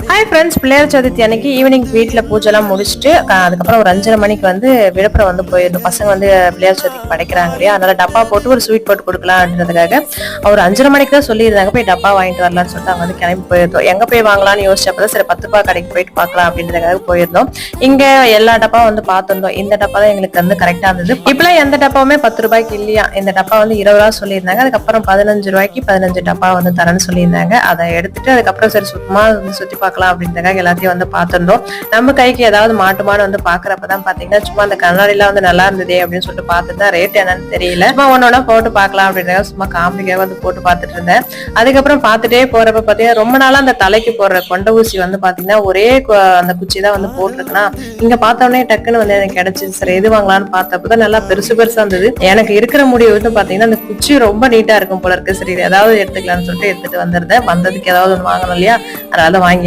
Hi friends, Pillaiyar Chaturthi அன்னைக்கு evening வீட்டில் பூஜைலாம் முடிச்சுட்டு அதுக்கப்புறம் ஒரு 5:30 மணிக்கு வந்து விழுப்புரம் வந்து போயிருந்தோம். பசங்க வந்து பிள்ளையார் சதுர்த்திக்கு படைக்கிறாங்க இல்லையா, அதனால டப்பா போட்டு ஒரு ஸ்வீட் போட்டு கொடுக்கலாம் அப்படின்றதுக்காக ஒரு 5:30 மணிக்கு தான் சொல்லியிருந்தாங்க. போய் டப்பா வாங்கிட்டு வரலாம்னு சொல்லிட்டு அங்கே வந்து கிளம்பி போயிருந்தோம். எங்கே போய் வாங்கலாம்னு யோசிச்சப்பதான் சரி 10 ரூபாய் கடைக்கு போயிட்டு பார்க்கலாம் அப்படின்றதுக்காக போயிருந்தோம். இங்க எல்லா டப்பா வந்து பார்த்துருந்தோம். இந்த டப்பா தான் எங்களுக்கு வந்து கரெக்டா இருந்தது. இப்பெல்லாம் எந்த டப்பாவுமே 10 ரூபாய்க்கு இல்லையா. இந்த டப்பா வந்து 20 ரூபா சொல்லியிருந்தாங்க. அதுக்கப்புறம் 15 ரூபாய்க்கு 15 டப்பா வந்து தரேன்னு சொல்லியிருந்தாங்க. அதை எடுத்துட்டு அதுக்கப்புறம் சரி சுத்தமா வந்து சுத்தி பார்க்கலாம் அப்படின்றதுக்காக எல்லாத்தையும் வந்து பார்த்திருந்தோம். நம்ம கைக்கு ஏதாவது மாட்டுமான்னு வந்து பாக்குறப்பதான் பாத்தீங்கன்னா சும்மா அந்த கண்ணாடி எல்லாம் வந்து நல்லா இருந்ததே அப்படின்னு சொல்லிட்டு பார்த்துட்டு ரேட் என்னன்னு தெரியல, சும்மா ஒன்னொன்னா போட்டு பார்க்கலாம் அப்படின்றத சும்மா காமெடிக்காக வந்து போட்டு பார்த்துட்டு இருந்தேன். அதுக்கப்புறம் பார்த்துட்டே போறப்ப பாத்தீங்கன்னா ரொம்ப நாளா அந்த தலைக்கு போடுற கொண்ட ஊசி வந்து பாத்தீங்கன்னா ஒரே அந்த குச்சி தான் வந்து போட்டிருக்குன்னா இங்க பார்த்தோன்னே டக்குன்னு வந்து எனக்கு கிடைச்சிது. சரி எது வாங்கலாம்னு பார்த்தப்பதான் நல்லா பெருசு பெருசா இருந்தது. எனக்கு இருக்கிற முடிவு வந்து பாத்தீங்கன்னா அந்த குச்சி ரொம்ப நீட்டா இருக்கும் போல இருக்கு. சரி ஏதாவது எடுத்துக்கலாம்னு சொல்லிட்டு எடுத்துட்டு வந்திருந்தேன். வந்ததுக்கு ஏதாவது ஒன்று வாங்கணும் இல்லையா, அதனால வாங்கி